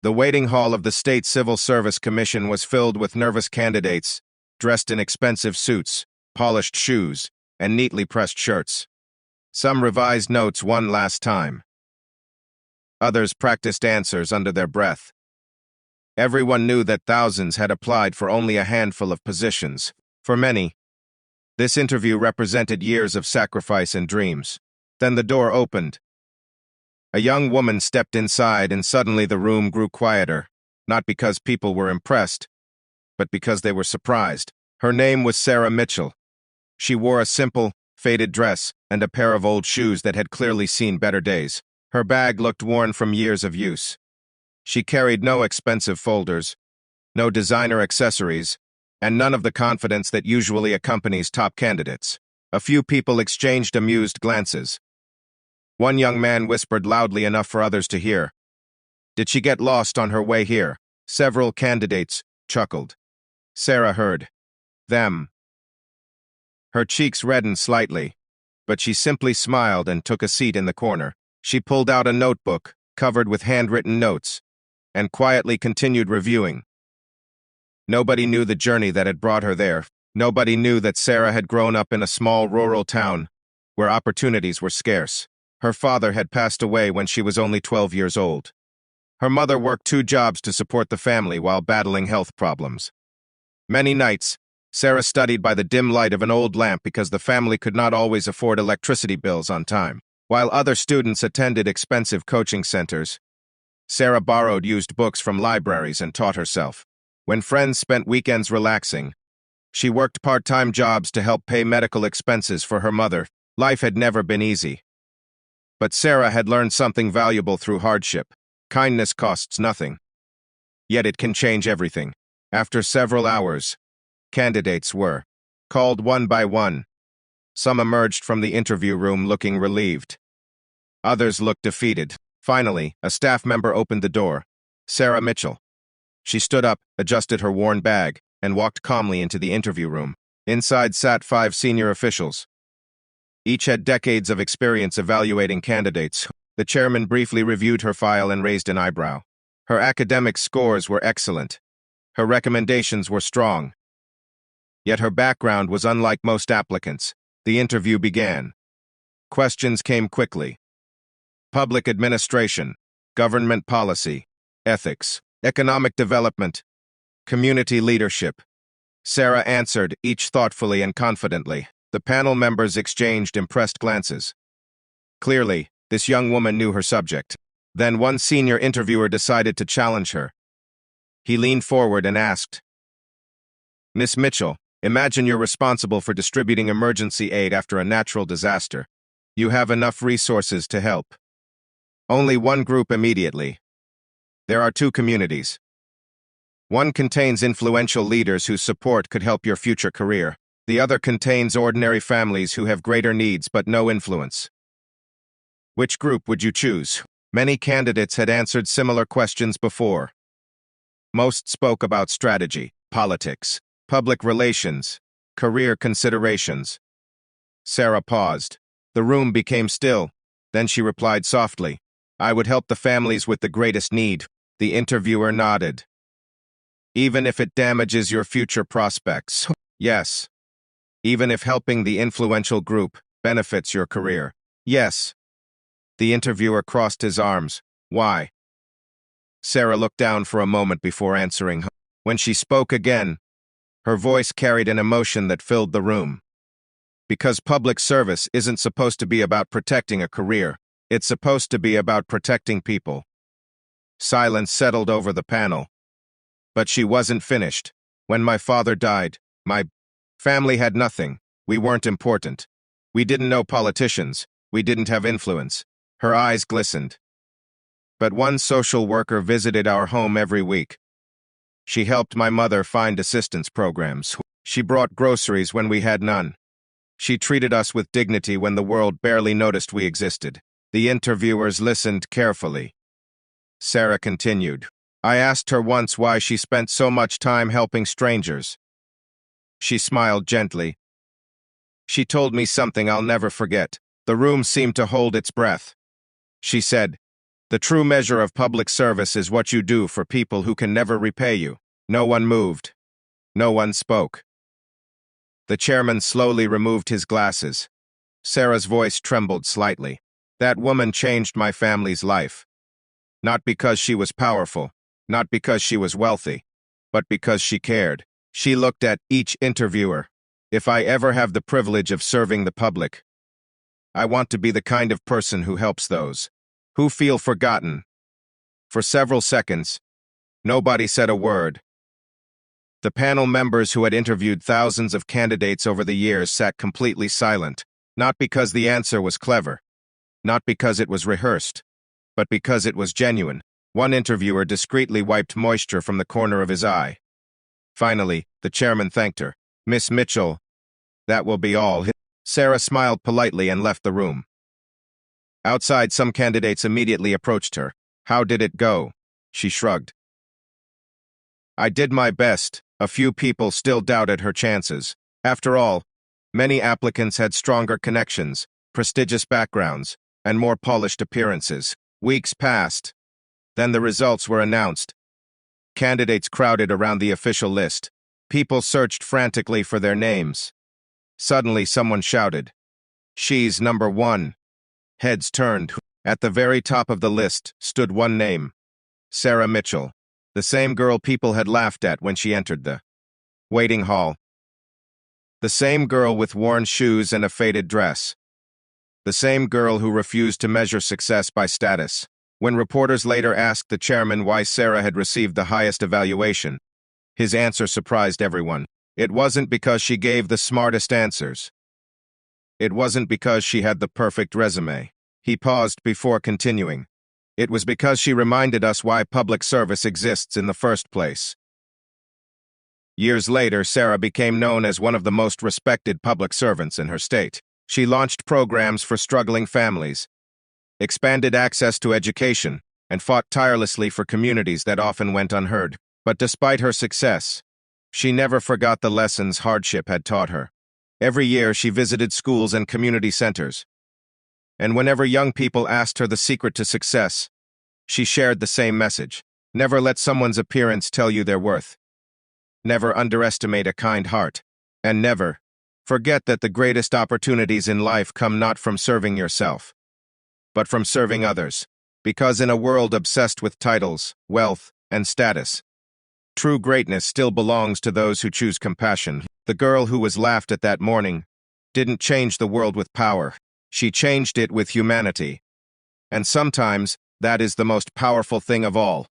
The waiting hall of the State Civil Service Commission was filled with nervous candidates, dressed in expensive suits, polished shoes, and neatly pressed shirts. Some revised notes one last time. Others practiced answers under their breath. Everyone knew that thousands had applied for only a handful of positions. For many, this interview represented years of sacrifice and dreams. Then the door opened. A young woman stepped inside, and suddenly the room grew quieter, not because people were impressed, but because they were surprised. Her name was Sarah Mitchell. She wore a simple, faded dress and a pair of old shoes that had clearly seen better days. Her bag looked worn from years of use. She carried no expensive folders, no designer accessories, and none of the confidence that usually accompanies top candidates. A few people exchanged amused glances. One young man whispered loudly enough for others to hear. "Did she get lost on her way here?" Several candidates chuckled. Sarah heard them. Her cheeks reddened slightly, but she simply smiled and took a seat in the corner. She pulled out a notebook, covered with handwritten notes, and quietly continued reviewing. Nobody knew the journey that had brought her there. Nobody knew that Sarah had grown up in a small rural town where opportunities were scarce. Her father had passed away when she was only 12 years old. Her mother worked 2 jobs to support the family while battling health problems. Many nights, Sarah studied by the dim light of an old lamp because the family could not always afford electricity bills on time. While other students attended expensive coaching centers, Sarah borrowed used books from libraries and taught herself. When friends spent weekends relaxing, she worked part-time jobs to help pay medical expenses for her mother. Life had never been easy. But Sarah had learned something valuable through hardship. Kindness costs nothing. Yet it can change everything. After several hours, candidates were called one by one. Some emerged from the interview room looking relieved. Others looked defeated. Finally, a staff member opened the door. Sarah Mitchell. She stood up, adjusted her worn bag, and walked calmly into the interview room. Inside sat 5 senior officials. Each had decades of experience evaluating candidates. The chairman briefly reviewed her file and raised an eyebrow. Her academic scores were excellent. Her recommendations were strong. Yet her background was unlike most applicants. The interview began. Questions came quickly. Public administration, government policy, ethics, economic development, community leadership. Sarah answered, each thoughtfully and confidently. The panel members exchanged impressed glances. Clearly, this young woman knew her subject. Then one senior interviewer decided to challenge her. He leaned forward and asked, "Miss Mitchell, imagine you're responsible for distributing emergency aid after a natural disaster. You have enough resources to help. Only one group immediately. There are 2 communities. One contains influential leaders whose support could help your future career. The other contains ordinary families who have greater needs but no influence. Which group would you choose?" Many candidates had answered similar questions before. Most spoke about strategy, politics, public relations, career considerations. Sarah paused. The room became still. Then she replied softly, "I would help the families with the greatest need." The interviewer nodded. "Even if it damages your future prospects?" "Yes." "Even if helping the influential group benefits your career?" "Yes." The interviewer crossed his arms. "Why?" Sarah looked down for a moment before answering. When she spoke again, her voice carried an emotion that filled the room. "Because public service isn't supposed to be about protecting a career. It's supposed to be about protecting people." Silence settled over the panel. But she wasn't finished. "When my father died, my family had nothing. We weren't important. We didn't know politicians. We didn't have influence." Her eyes glistened. "But one social worker visited our home every week. She helped my mother find assistance programs. She brought groceries when we had none. She treated us with dignity when the world barely noticed we existed." The interviewers listened carefully. Sarah continued, "I asked her once why she spent so much time helping strangers. She smiled gently. She told me something I'll never forget. The room seemed to hold its breath. She said, The true measure of public service is what you do for people who can never repay you. No one moved. No one spoke. The chairman slowly removed his glasses. Sarah's voice trembled slightly. That woman changed my family's life. Not because she was powerful, not because she was wealthy, but because she cared. She looked at each interviewer. If I ever have the privilege of serving the public, I want to be the kind of person who helps those who feel forgotten. For several seconds, nobody said a word. The panel members who had interviewed thousands of candidates over the years sat completely silent, not because the answer was clever, not because it was rehearsed, but because it was genuine. One interviewer discreetly wiped moisture from the corner of his eye. Finally, the chairman thanked her. "Miss Mitchell, that will be all." Sarah smiled politely and left the room. Outside, some candidates immediately approached her. "How did it go?" She shrugged. "I did my best." A few people still doubted her chances. After all, many applicants had stronger connections, prestigious backgrounds, and more polished appearances. Weeks passed. Then the results were announced. Candidates crowded around the official list. People searched frantically for their names. Suddenly, someone shouted, "She's number one." Heads turned. At the very top of the list stood one name, Sarah Mitchell, the same girl people had laughed at when she entered the waiting hall. The same girl with worn shoes and a faded dress. The same girl who refused to measure success by status. When reporters later asked the chairman why Sarah had received the highest evaluation, his answer surprised everyone. It wasn't because she gave the smartest answers. It wasn't because she had the perfect resume. He paused before continuing. It was because she reminded us why public service exists in the first place. Years later, Sarah became known as one of the most respected public servants in her state. She launched programs for struggling families, expanded access to education, and fought tirelessly for communities that often went unheard. But despite her success, she never forgot the lessons hardship had taught her. Every year, she visited schools and community centers. And whenever young people asked her the secret to success, she shared the same message. Never let someone's appearance tell you their worth. Never underestimate a kind heart. And never forget that the greatest opportunities in life come not from serving yourself, but from serving others. Because in a world obsessed with titles, wealth, and status, true greatness still belongs to those who choose compassion. The girl who was laughed at that morning didn't change the world with power. She changed it with humanity. And sometimes, that is the most powerful thing of all.